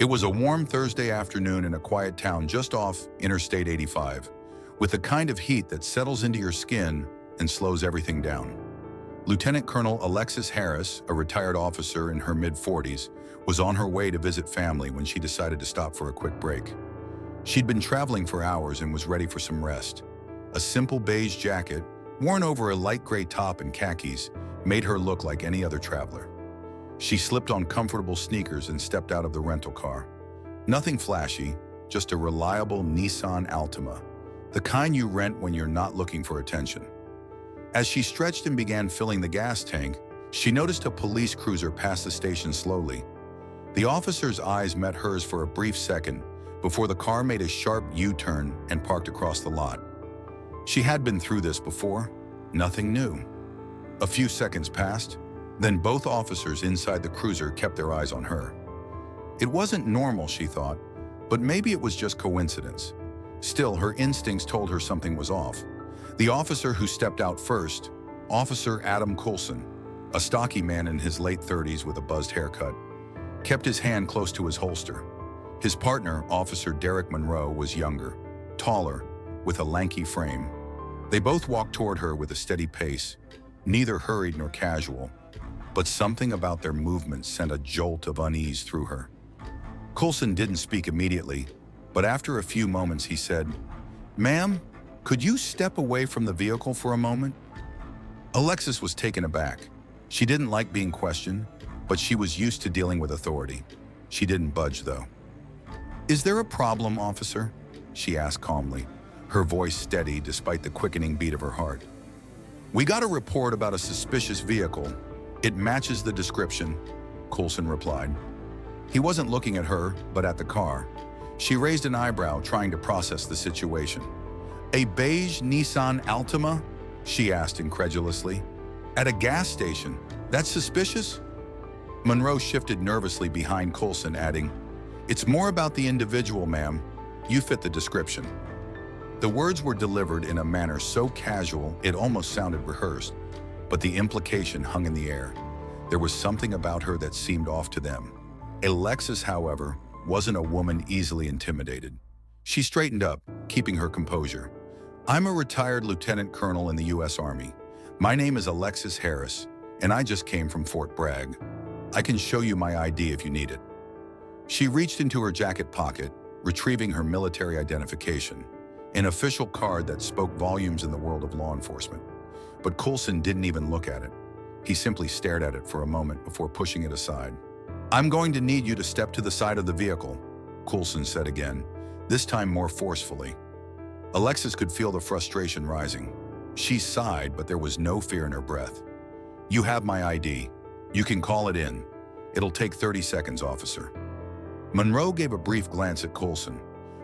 It was a warm Thursday afternoon in a quiet town just off Interstate 85, with the kind of heat that settles into your skin and slows everything down. Lieutenant Colonel Alexis Harris, a retired officer in her mid-40s, was on her way to visit family when she decided to stop for a quick break. She'd been traveling for hours and was ready for some rest. A simple beige jacket, worn over a light gray top and khakis, made her look like any other traveler. She slipped on comfortable sneakers and stepped out of the rental car. Nothing flashy, just a reliable Nissan Altima, the kind you rent when you're not looking for attention. As she stretched and began filling the gas tank, she noticed a police cruiser pass the station slowly. The officer's eyes met hers for a brief second before the car made a sharp U-turn and parked across the lot. She had been through this before, nothing new. A few seconds passed, then both officers inside the cruiser kept their eyes on her. It wasn't normal, she thought, but maybe it was just coincidence. Still, her instincts told her something was off. The officer who stepped out first, Officer Adam Coulson, a stocky man in his late 30s with a buzzed haircut, kept his hand close to his holster. His partner, Officer Derek Monroe, was younger, taller, with a lanky frame. They both walked toward her with a steady pace, neither hurried nor casual, but something about their movements sent a jolt of unease through her. Coulson didn't speak immediately, but after a few moments he said, "Ma'am, could you step away from the vehicle for a moment?" Alexis was taken aback. She didn't like being questioned, but she was used to dealing with authority. She didn't budge, though. "Is there a problem, officer?" she asked calmly, her voice steady despite the quickening beat of her heart. "We got a report about a suspicious vehicle. It matches the description," Coulson replied. He wasn't looking at her, but at the car. She raised an eyebrow, trying to process the situation. "A beige Nissan Altima?" she asked incredulously. "At a gas station? That's suspicious?" Monroe shifted nervously behind Coulson, adding, "It's more about the individual, ma'am. You fit the description." The words were delivered in a manner so casual it almost sounded rehearsed, but the implication hung in the air. There was something about her that seemed off to them. Alexis, however, wasn't a woman easily intimidated. She straightened up, keeping her composure. "I'm a retired lieutenant colonel in the U.S. Army. My name is Alexis Harris, and I just came from Fort Bragg. I can show you my ID if you need it." She reached into her jacket pocket, retrieving her military identification, an official card that spoke volumes in the world of law enforcement. But Coulson didn't even look at it. He simply stared at it for a moment before pushing it aside. "I'm going to need you to step to the side of the vehicle," Coulson said again, this time more forcefully. Alexis could feel the frustration rising. She sighed, but there was no fear in her breath. "You have my ID. You can call it in. It'll take 30 seconds, officer." Monroe gave a brief glance at Coulson.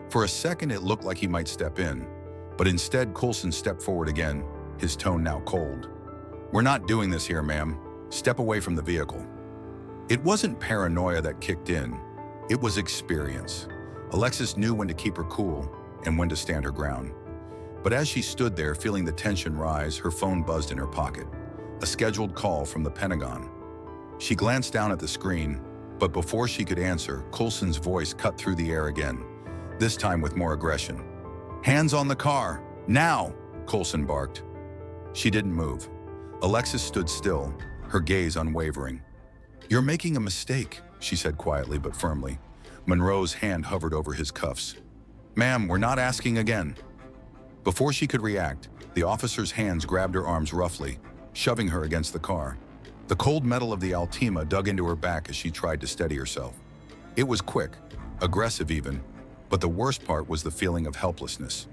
For a second, it looked like he might step in, but instead Coulson stepped forward again, his tone now cold. "We're not doing this here, ma'am. Step away from the vehicle." It wasn't paranoia that kicked in. It was experience. Alexis knew when to keep her cool and when to stand her ground. But as she stood there, feeling the tension rise, her phone buzzed in her pocket. A scheduled call from the Pentagon. She glanced down at the screen, but before she could answer, Coulson's voice cut through the air again, this time with more aggression. "Hands on the car, now!" Coulson barked. She didn't move. Alexis stood still, her gaze unwavering. "You're making a mistake," she said quietly but firmly. Monroe's hand hovered over his cuffs. "Ma'am, we're not asking again." Before she could react, the officer's hands grabbed her arms roughly, shoving her against the car. The cold metal of the Altima dug into her back as she tried to steady herself. It was quick, aggressive even, but the worst part was the feeling of helplessness.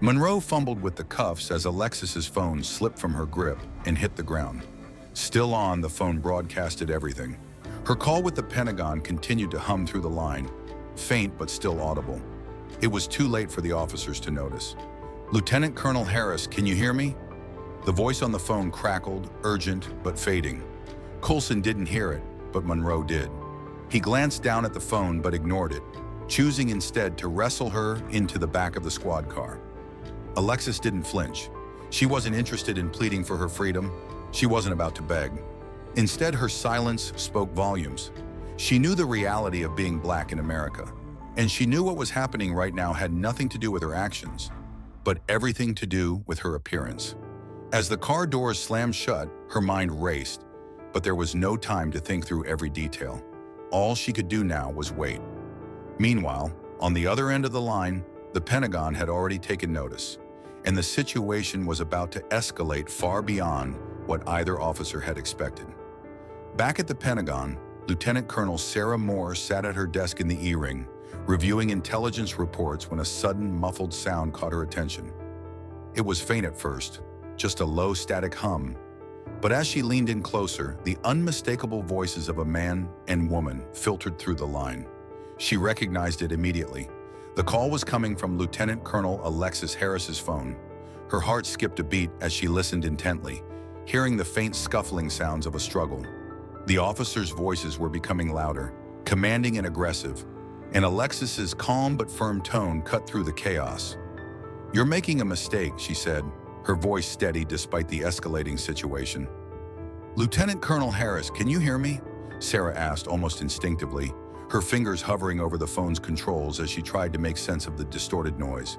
Monroe fumbled with the cuffs as Alexis's phone slipped from her grip and hit the ground. Still on, the phone broadcasted everything. Her call with the Pentagon continued to hum through the line, faint but still audible. It was too late for the officers to notice. "Lieutenant Colonel Harris, can you hear me?" The voice on the phone crackled, urgent but fading. Coulson didn't hear it, but Monroe did. He glanced down at the phone but ignored it, choosing instead to wrestle her into the back of the squad car. Alexis didn't flinch. She wasn't interested in pleading for her freedom. She wasn't about to beg. Instead, her silence spoke volumes. She knew the reality of being black in America, and she knew what was happening right now had nothing to do with her actions, but everything to do with her appearance. As the car doors slammed shut, her mind raced, but there was no time to think through every detail. All she could do now was wait. Meanwhile, on the other end of the line, the Pentagon had already taken notice, and the situation was about to escalate far beyond what either officer had expected. Back at the Pentagon, Lieutenant Colonel Sarah Moore sat at her desk in the E-ring, reviewing intelligence reports when a sudden muffled sound caught her attention. It was faint at first, just a low static hum, but as she leaned in closer, the unmistakable voices of a man and woman filtered through the line. She recognized it immediately. The call was coming from Lieutenant Colonel Alexis Harris's phone. Her heart skipped a beat as she listened intently, hearing the faint scuffling sounds of a struggle. The officers' voices were becoming louder, commanding and aggressive, and Alexis's calm but firm tone cut through the chaos. "You're making a mistake," she said, her voice steady despite the escalating situation. "Lieutenant Colonel Harris, can you hear me?" Sarah asked almost instinctively, her fingers hovering over the phone's controls as she tried to make sense of the distorted noise.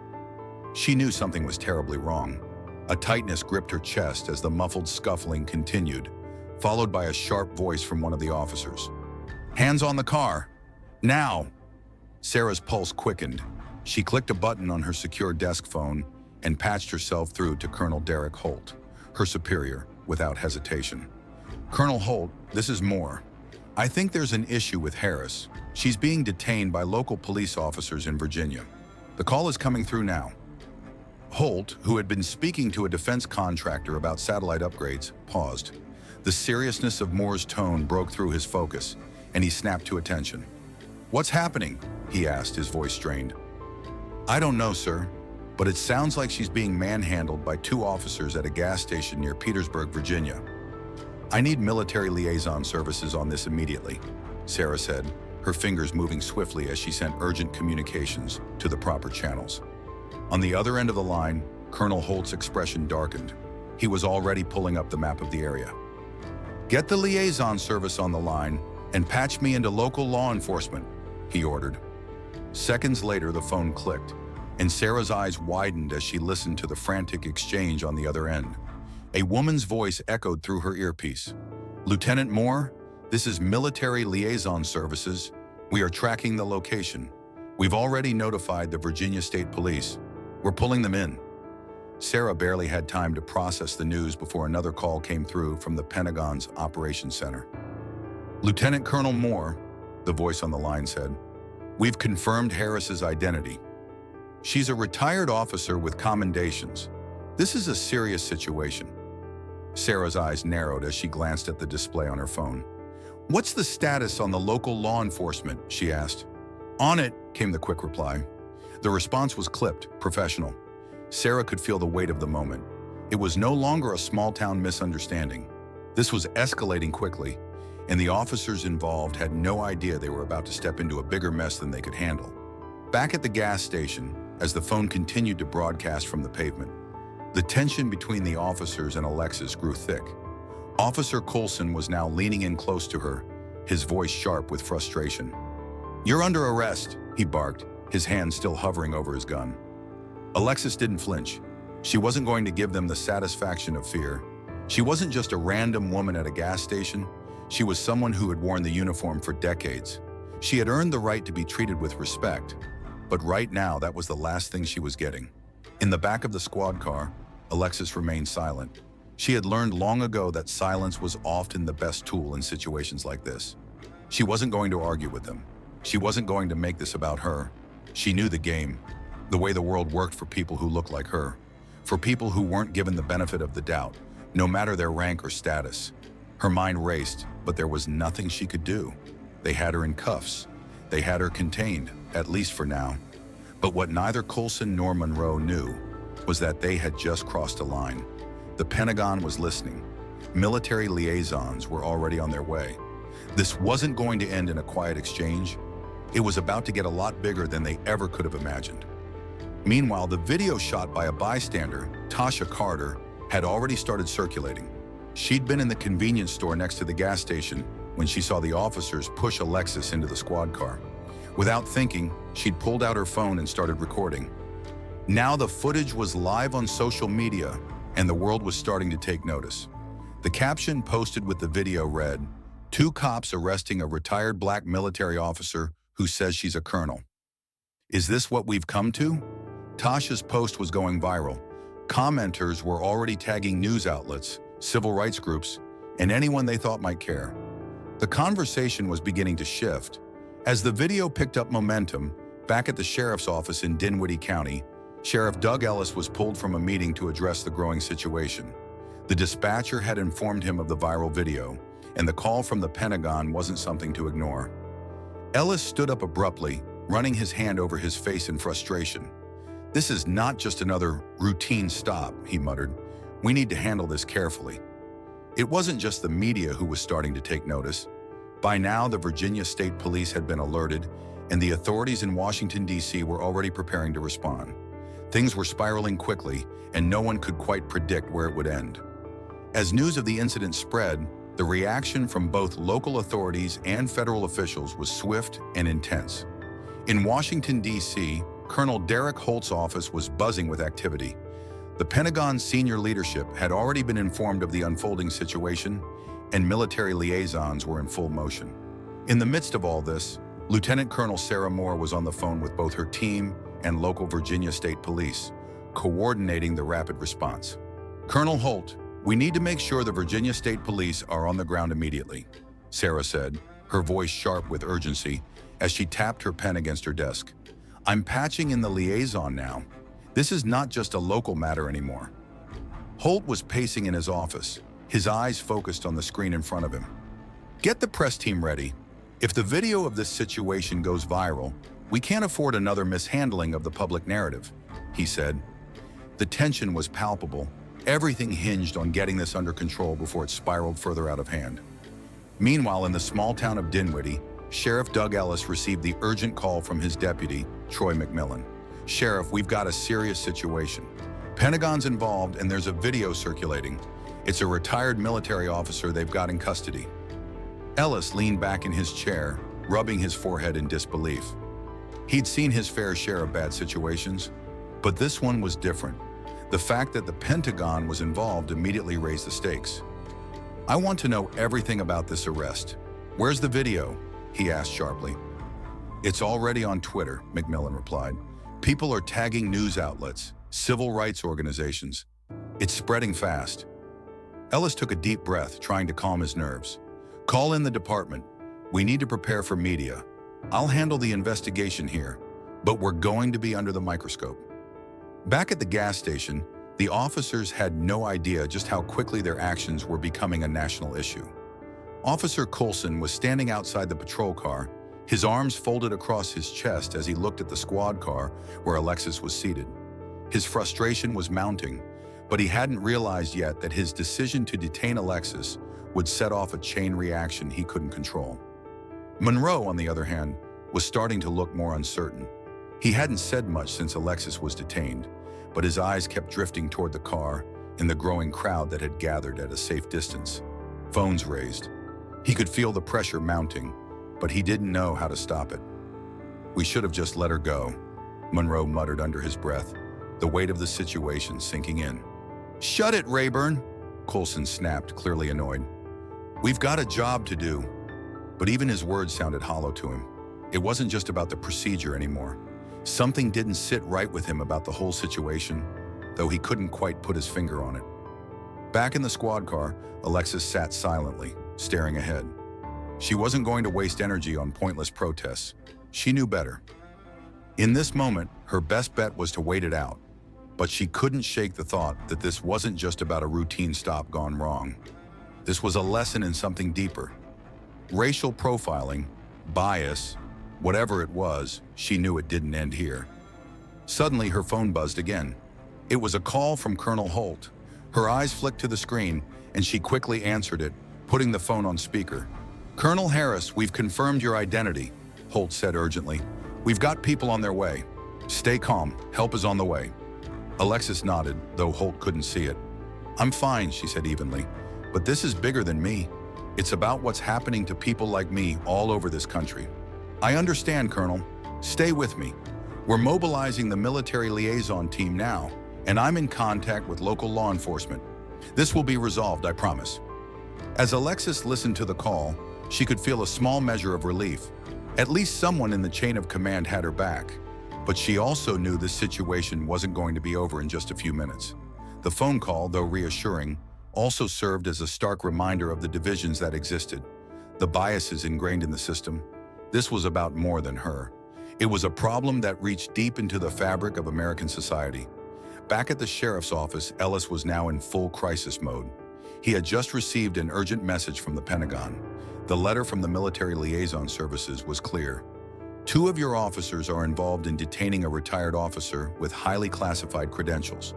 She knew something was terribly wrong. A tightness gripped her chest as the muffled scuffling continued, followed by a sharp voice from one of the officers. "Hands on the car! Now!" Sarah's pulse quickened. She clicked a button on her secure desk phone and patched herself through to Colonel Derek Holt, her superior, without hesitation. "Colonel Holt, this is Moore. I think there's an issue with Harris. She's being detained by local police officers in Virginia. The call is coming through now." Holt, who had been speaking to a defense contractor about satellite upgrades, paused. The seriousness of Moore's tone broke through his focus, and he snapped to attention. "What's happening?" he asked, his voice strained. "I don't know, sir, but it sounds like she's being manhandled by 2 officers at a gas station near Petersburg, Virginia. I need military liaison services on this immediately," Sarah said, her fingers moving swiftly as she sent urgent communications to the proper channels. On the other end of the line, Colonel Holt's expression darkened. He was already pulling up the map of the area. "Get the liaison service on the line and patch me into local law enforcement," he ordered. Seconds later, the phone clicked, and Sarah's eyes widened as she listened to the frantic exchange on the other end. A woman's voice echoed through her earpiece. "Lieutenant Moore, this is Military Liaison Services. We are tracking the location. We've already notified the Virginia State Police. We're pulling them in." Sarah barely had time to process the news before another call came through from the Pentagon's Operations Center. "Lieutenant Colonel Moore," the voice on the line said, "we've confirmed Harris's identity. She's a retired officer with commendations. This is a serious situation." Sarah's eyes narrowed as she glanced at the display on her phone. "What's the status on the local law enforcement?" she asked. "On it," came the quick reply. The response was clipped, professional. Sarah could feel the weight of the moment. It was no longer a small-town misunderstanding. This was escalating quickly, and the officers involved had no idea they were about to step into a bigger mess than they could handle. Back at the gas station, as the phone continued to broadcast from the pavement, the tension between the officers and Alexis grew thick. Officer Coulson was now leaning in close to her, his voice sharp with frustration. "You're under arrest," he barked, his hand still hovering over his gun. Alexis didn't flinch. She wasn't going to give them the satisfaction of fear. She wasn't just a random woman at a gas station. She was someone who had worn the uniform for decades. She had earned the right to be treated with respect, but right now that was the last thing she was getting. In the back of the squad car, Alexis remained silent. She had learned long ago that silence was often the best tool in situations like this. She wasn't going to argue with them. She wasn't going to make this about her. She knew the game, the way the world worked for people who looked like her, for people who weren't given the benefit of the doubt, no matter their rank or status. Her mind raced, but there was nothing she could do. They had her in cuffs. They had her contained, at least for now. But what neither Coulson nor Monroe knew was that they had just crossed a line. The Pentagon was listening. Military liaisons were already on their way. This wasn't going to end in a quiet exchange. It was about to get a lot bigger than they ever could have imagined. Meanwhile, the video shot by a bystander, Tasha Carter, had already started circulating. She'd been in the convenience store next to the gas station when when she saw the officers push Alexis into the squad car. Without thinking, she'd pulled out her phone and started recording. Now the footage was live on social media, and the world was starting to take notice. The caption posted with the video read, "Two cops arresting a retired black military officer who says she's a colonel." Is this what we've come to? Tasha's post was going viral. Commenters were already tagging news outlets, civil rights groups, and anyone they thought might care. The conversation was beginning to shift. As the video picked up momentum, back at the sheriff's office in Dinwiddie County, Sheriff Doug Ellis was pulled from a meeting to address the growing situation. The dispatcher had informed him of the viral video, and the call from the Pentagon wasn't something to ignore. Ellis stood up abruptly, running his hand over his face in frustration. "This is not just another routine stop," he muttered. "We need to handle this carefully." It wasn't just the media who was starting to take notice. By now, the Virginia State Police had been alerted, and the authorities in Washington, D.C. were already preparing to respond. Things were spiraling quickly, and no one could quite predict where it would end. As news of the incident spread, the reaction from both local authorities and federal officials was swift and intense. In Washington, D.C., Colonel Derek Holt's office was buzzing with activity. The Pentagon's senior leadership had already been informed of the unfolding situation, and military liaisons were in full motion. In the midst of all this, Lieutenant Colonel Sarah Moore was on the phone with both her team and local Virginia State Police, coordinating the rapid response. "Colonel Holt, we need to make sure the Virginia State Police are on the ground immediately," Sarah said, her voice sharp with urgency as she tapped her pen against her desk. "I'm patching in the liaison now. This is not just a local matter anymore." Holt was pacing in his office, his eyes focused on the screen in front of him. "Get the press team ready. If the video of this situation goes viral, we can't afford another mishandling of the public narrative," he said. The tension was palpable. Everything hinged on getting this under control before it spiraled further out of hand. Meanwhile, in the small town of Dinwiddie, Sheriff Doug Ellis received the urgent call from his deputy, Troy McMillan. "Sheriff, we've got a serious situation. Pentagon's involved and there's a video circulating. It's a retired military officer they've got in custody." Ellis leaned back in his chair, rubbing his forehead in disbelief. He'd seen his fair share of bad situations, but this one was different. The fact that the Pentagon was involved immediately raised the stakes. "I want to know everything about this arrest. Where's the video?" he asked sharply. "It's already on Twitter," McMillan replied. "People are tagging news outlets, civil rights organizations. It's spreading fast." Ellis took a deep breath, trying to calm his nerves. "Call in the department. We need to prepare for media. I'll handle the investigation here, but we're going to be under the microscope." Back at the gas station, the officers had no idea just how quickly their actions were becoming a national issue. Officer Coulson was standing outside the patrol car, his arms folded across his chest as he looked at the squad car where Alexis was seated. His frustration was mounting, but he hadn't realized yet that his decision to detain Alexis would set off a chain reaction he couldn't control. Monroe, on the other hand, was starting to look more uncertain. He hadn't said much since Alexis was detained, but his eyes kept drifting toward the car and the growing crowd that had gathered at a safe distance. Phones raised. He could feel the pressure mounting, but he didn't know how to stop it. "We should have just let her go," Monroe muttered under his breath, the weight of the situation sinking in. "Shut it, Rayburn," Coulson snapped, clearly annoyed. "We've got a job to do." But even his words sounded hollow to him. It wasn't just about the procedure anymore. Something didn't sit right with him about the whole situation, though he couldn't quite put his finger on it. Back in the squad car, Alexis sat silently, staring ahead. She wasn't going to waste energy on pointless protests. She knew better. In this moment, her best bet was to wait it out. But she couldn't shake the thought that this wasn't just about a routine stop gone wrong. This was a lesson in something deeper. Racial profiling, bias, whatever it was, she knew it didn't end here. Suddenly, her phone buzzed again. It was a call from Colonel Holt. Her eyes flicked to the screen, and she quickly answered it, putting the phone on speaker. "Colonel Harris, we've confirmed your identity," Holt said urgently. "We've got people on their way. Stay calm. Help is on the way." Alexis nodded, though Holt couldn't see it. "I'm fine," she said evenly. "But this is bigger than me. It's about what's happening to people like me all over this country. I understand, Colonel. Stay with me. We're mobilizing the military liaison team now, and I'm in contact with local law enforcement. This will be resolved, I promise." As Alexis listened to the call, she could feel a small measure of relief. At least someone in the chain of command had her back. But she also knew this situation wasn't going to be over in just a few minutes. The phone call, though reassuring, also served as a stark reminder of the divisions that existed, the biases ingrained in the system. This was about more than her. It was a problem that reached deep into the fabric of American society. Back at the sheriff's office, Ellis was now in full crisis mode. He had just received an urgent message from the Pentagon. The letter from the military liaison services was clear. "Two of your officers are involved in detaining a retired officer with highly classified credentials.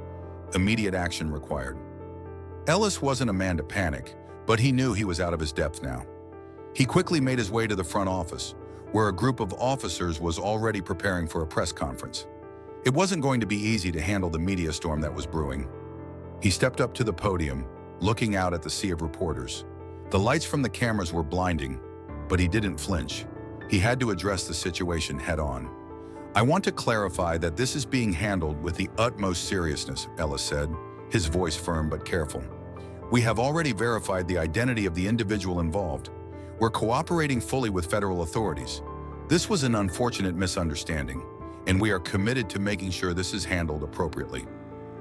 Immediate action required." Ellis wasn't a man to panic, but he knew he was out of his depth now. He quickly made his way to the front office, where a group of officers was already preparing for a press conference. It wasn't going to be easy to handle the media storm that was brewing. He stepped up to the podium, looking out at the sea of reporters. The lights from the cameras were blinding, but he didn't flinch. He had to address the situation head-on. "I want to clarify that this is being handled with the utmost seriousness," Ellis said, his voice firm but careful. "We have already verified the identity of the individual involved. We're cooperating fully with federal authorities. This was an unfortunate misunderstanding, and we are committed to making sure this is handled appropriately."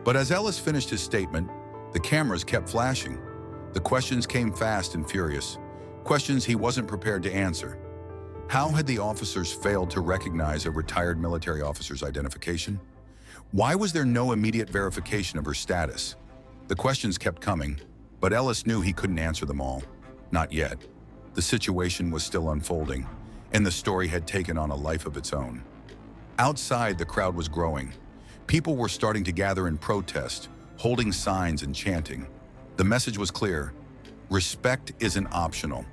But as Ellis finished his statement, the cameras kept flashing. The questions came fast and furious, questions he wasn't prepared to answer. How had the officers failed to recognize a retired military officer's identification? Why was there no immediate verification of her status? The questions kept coming, but Ellis knew he couldn't answer them all. Not yet. The situation was still unfolding, and the story had taken on a life of its own. Outside, the crowd was growing. People were starting to gather in protest, holding signs and chanting. The message was clear: respect isn't optional.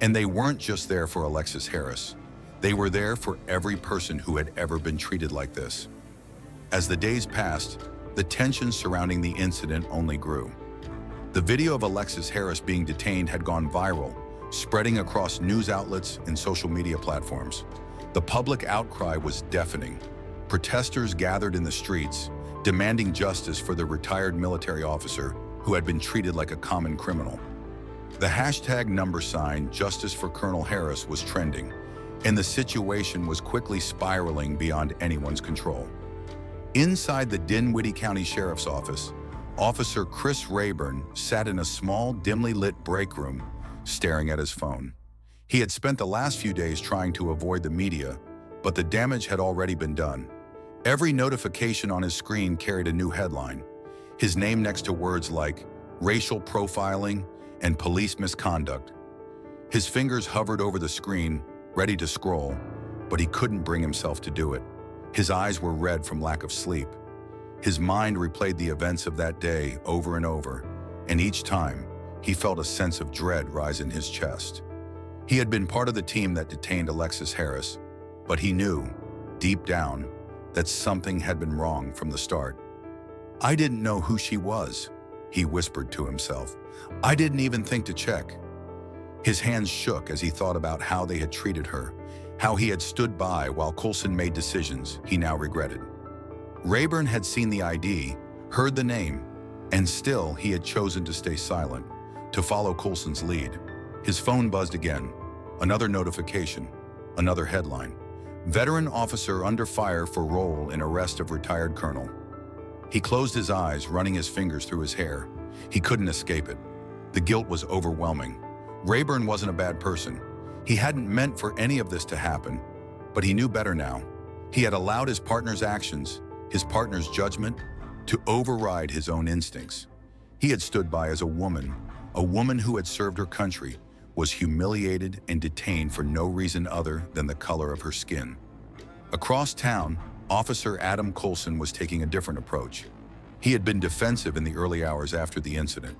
And they weren't just there for Alexis Harris. They were there for every person who had ever been treated like this. As the days passed, the tension surrounding the incident only grew. The video of Alexis Harris being detained had gone viral, spreading across news outlets and social media platforms. The public outcry was deafening. Protesters gathered in the streets, demanding justice for the retired military officer who had been treated like a common criminal. The hashtag #Justice for Colonel Harris was trending, and the situation was quickly spiraling beyond anyone's control. Inside the Dinwiddie County Sheriff's Office, Officer Chris Rayburn sat in a small, dimly lit break room, staring at his phone. He had spent the last few days trying to avoid the media, but the damage had already been done. Every notification on his screen carried a new headline, his name next to words like racial profiling and police misconduct. His fingers hovered over the screen, ready to scroll, but he couldn't bring himself to do it. His eyes were red from lack of sleep. His mind replayed the events of that day over and over, and each time, he felt a sense of dread rise in his chest. He had been part of the team that detained Alexis Harris, but he knew, deep down, that something had been wrong from the start. "I didn't know who she was," he whispered to himself. "I didn't even think to check." His hands shook as he thought about how they had treated her, how he had stood by while Colson made decisions he now regretted. Rayburn had seen the ID, heard the name, and still he had chosen to stay silent, to follow Colson's lead. His phone buzzed again. Another notification, another headline. Veteran officer under fire for role in arrest of retired colonel. He closed his eyes, running his fingers through his hair. He couldn't escape it. The guilt was overwhelming. Rayburn wasn't a bad person. He hadn't meant for any of this to happen, but he knew better now. He had allowed his partner's actions, his partner's judgment, to override his own instincts. He had stood by as a woman who had served her country, was humiliated and detained for no reason other than the color of her skin. Across town, Officer Adam Colson was taking a different approach. He had been defensive in the early hours after the incident,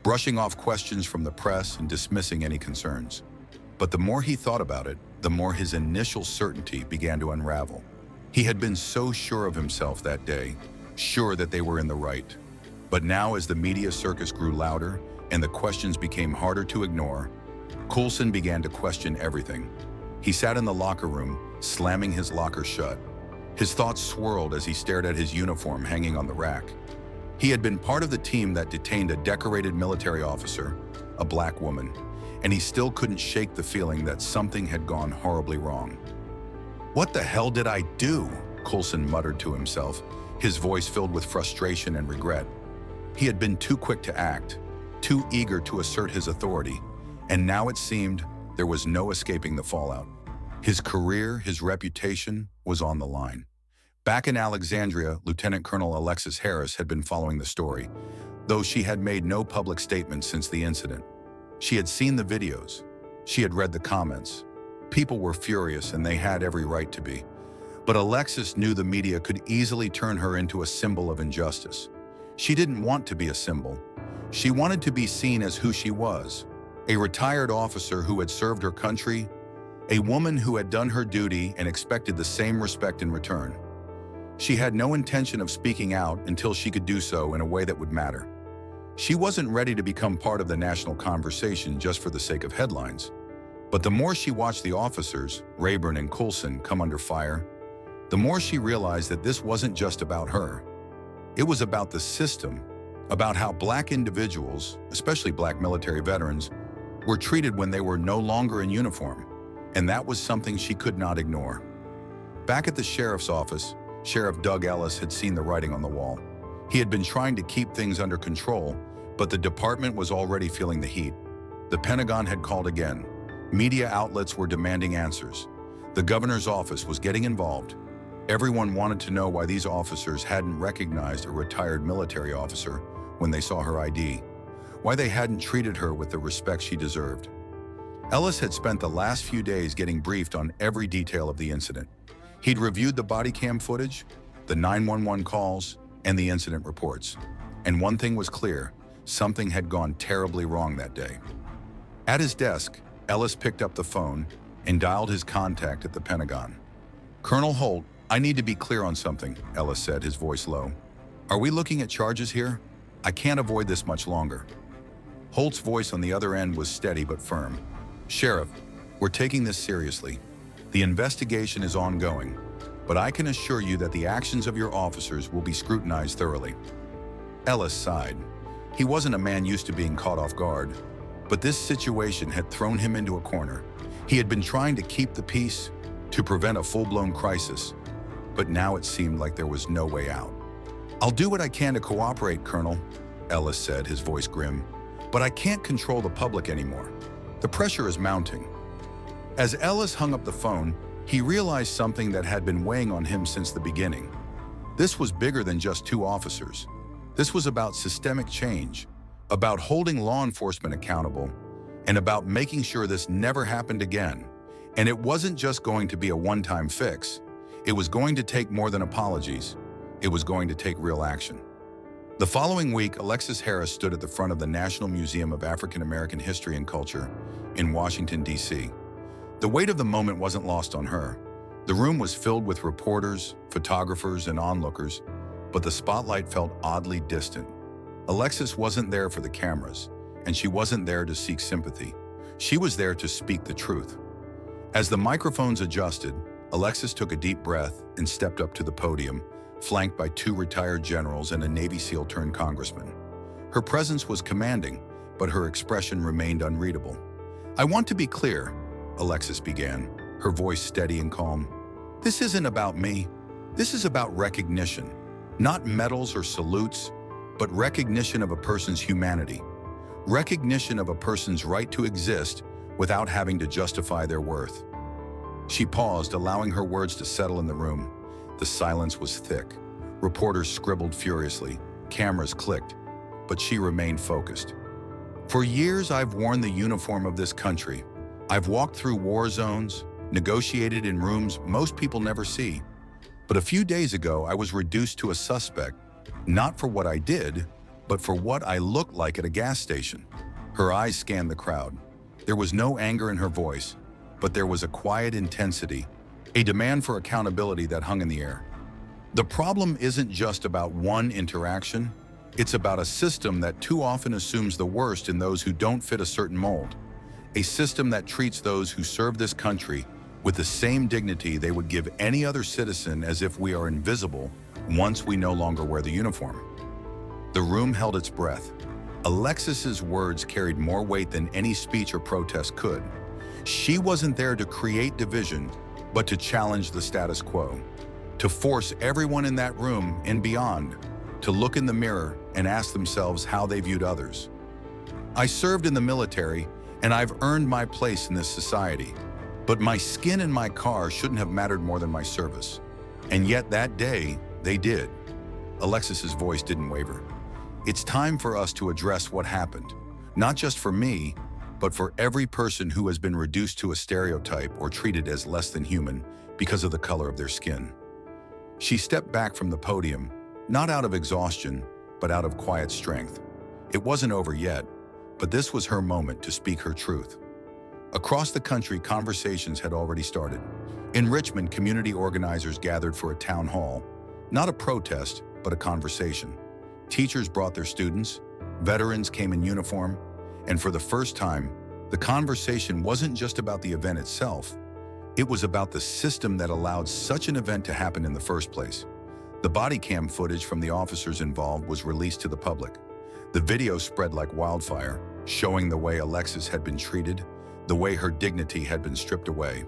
brushing off questions from the press and dismissing any concerns. But the more he thought about it, the more his initial certainty began to unravel. He had been so sure of himself that day, sure that they were in the right. But now, as the media circus grew louder and the questions became harder to ignore, Coulson began to question everything. He sat in the locker room, slamming his locker shut. His thoughts swirled as he stared at his uniform hanging on the rack. He had been part of the team that detained a decorated military officer, a black woman, and he still couldn't shake the feeling that something had gone horribly wrong. "What the hell did I do?" Coulson muttered to himself, his voice filled with frustration and regret. He had been too quick to act, too eager to assert his authority, and now it seemed there was no escaping the fallout. His career, his reputation, was on the line. Back in Alexandria, Lieutenant Colonel Alexis Harris had been following the story, though she had made no public statements since the incident. She had seen the videos. She had read the comments. People were furious, and they had every right to be. But Alexis knew the media could easily turn her into a symbol of injustice. She didn't want to be a symbol. She wanted to be seen as who she was, a retired officer who had served her country, a woman who had done her duty and expected the same respect in return. She had no intention of speaking out until she could do so in a way that would matter. She wasn't ready to become part of the national conversation just for the sake of headlines. But the more she watched the officers, Rayburn and Coulson, come under fire, the more she realized that this wasn't just about her. It was about the system, about how black individuals, especially black military veterans, were treated when they were no longer in uniform, and that was something she could not ignore. Back at the sheriff's office, Sheriff Doug Ellis had seen the writing on the wall. He had been trying to keep things under control, but the department was already feeling the heat. The Pentagon had called again. Media outlets were demanding answers. The governor's office was getting involved. Everyone wanted to know why these officers hadn't recognized a retired military officer when they saw her ID, why they hadn't treated her with the respect she deserved. Ellis had spent the last few days getting briefed on every detail of the incident. He'd reviewed the body cam footage, the 911 calls, and the incident reports. And one thing was clear, something had gone terribly wrong that day. At his desk, Ellis picked up the phone and dialed his contact at the Pentagon. "Colonel Holt, I need to be clear on something," Ellis said, his voice low. "Are we looking at charges here? I can't avoid this much longer." Holt's voice on the other end was steady but firm. "Sheriff, we're taking this seriously. The investigation is ongoing, but I can assure you that the actions of your officers will be scrutinized thoroughly." Ellis sighed. He wasn't a man used to being caught off guard, but this situation had thrown him into a corner. He had been trying to keep the peace, to prevent a full-blown crisis, but now it seemed like there was no way out. "I'll do what I can to cooperate, Colonel," Ellis said, his voice grim, "but I can't control the public anymore. The pressure is mounting." As Ellis hung up the phone, he realized something that had been weighing on him since the beginning. This was bigger than just two officers. This was about systemic change, about holding law enforcement accountable, and about making sure this never happened again. And it wasn't just going to be a one-time fix. It was going to take more than apologies. It was going to take real action. The following week, Alexis Harris stood at the front of the National Museum of African American History and Culture in Washington, D.C. The weight of the moment wasn't lost on her. The room was filled with reporters, photographers, and onlookers, but the spotlight felt oddly distant. Alexis wasn't there for the cameras, and she wasn't there to seek sympathy. She was there to speak the truth. As the microphones adjusted, Alexis took a deep breath and stepped up to the podium, flanked by two retired generals and a Navy SEAL turned congressman. Her presence was commanding, but her expression remained unreadable. "I want to be clear," Alexis began, her voice steady and calm. "This isn't about me. This is about recognition. Not medals or salutes, but recognition of a person's humanity. Recognition of a person's right to exist without having to justify their worth." She paused, allowing her words to settle in the room. The silence was thick. Reporters scribbled furiously. Cameras clicked. But she remained focused. "For years, I've worn the uniform of this country. I've walked through war zones, negotiated in rooms most people never see. But a few days ago, I was reduced to a suspect, not for what I did, but for what I looked like at a gas station." Her eyes scanned the crowd. There was no anger in her voice, but there was a quiet intensity, a demand for accountability that hung in the air. The problem isn't just about one interaction. It's about a system that too often assumes the worst in those who don't fit a certain mold. A system that treats those who serve this country with the same dignity they would give any other citizen, as if we are invisible once we no longer wear the uniform. The room held its breath. Alexis's words carried more weight than any speech or protest could. She wasn't there to create division, but to challenge the status quo, to force everyone in that room and beyond to look in the mirror and ask themselves how they viewed others. I served in the military, and I've earned my place in this society, but my skin and my car shouldn't have mattered more than my service. And yet that day, they did. Alexis's voice didn't waver. It's time for us to address what happened, not just for me, but for every person who has been reduced to a stereotype or treated as less than human because of the color of their skin. She stepped back from the podium, not out of exhaustion, but out of quiet strength. It wasn't over yet, but this was her moment to speak her truth. Across the country, conversations had already started. In Richmond, community organizers gathered for a town hall, not a protest, but a conversation. Teachers brought their students, veterans came in uniform, and for the first time, the conversation wasn't just about the event itself. It was about the system that allowed such an event to happen in the first place. The body cam footage from the officers involved was released to the public. The video spread like wildfire, showing the way Alexis had been treated, the way her dignity had been stripped away.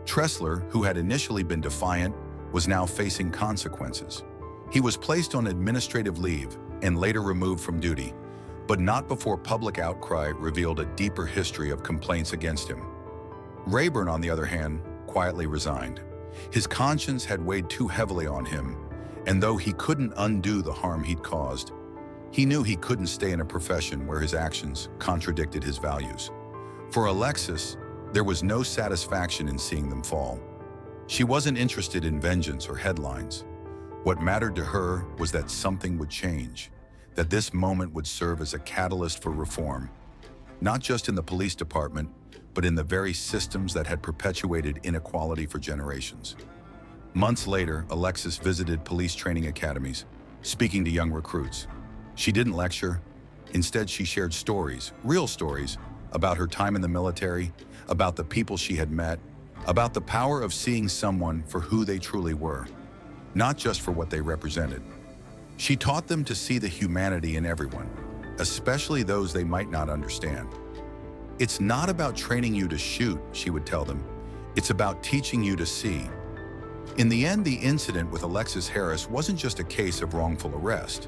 Tressler, who had initially been defiant, was now facing consequences. He was placed on administrative leave and later removed from duty, but not before public outcry revealed a deeper history of complaints against him. Rayburn, on the other hand, quietly resigned. His conscience had weighed too heavily on him, and though he couldn't undo the harm he'd caused, he knew he couldn't stay in a profession where his actions contradicted his values. For Alexis, there was no satisfaction in seeing them fall. She wasn't interested in vengeance or headlines. What mattered to her was that something would change, that this moment would serve as a catalyst for reform, not just in the police department, but in the very systems that had perpetuated inequality for generations. Months later, Alexis visited police training academies, speaking to young recruits. She didn't lecture. Instead, she shared stories, real stories, about her time in the military, about the people she had met, about the power of seeing someone for who they truly were, not just for what they represented. She taught them to see the humanity in everyone, especially those they might not understand. It's not about training you to shoot, she would tell them. It's about teaching you to see. In the end, the incident with Alexis Harris wasn't just a case of wrongful arrest.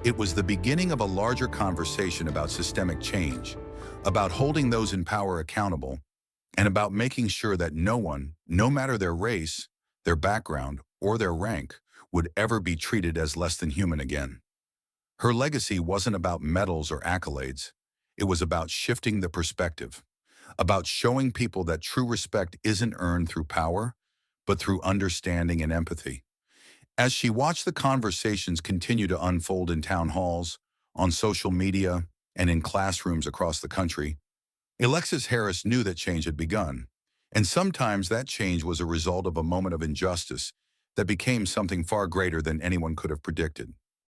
It was the beginning of a larger conversation about systemic change, about holding those in power accountable, and about making sure that no one, no matter their race, their background, or their rank, would ever be treated as less than human again. Her legacy wasn't about medals or accolades. It was about shifting the perspective, about showing people that true respect isn't earned through power, but through understanding and empathy. As she watched the conversations continue to unfold in town halls, on social media, and in classrooms across the country, Alexis Harris knew that change had begun, and sometimes that change was a result of a moment of injustice that became something far greater than anyone could have predicted.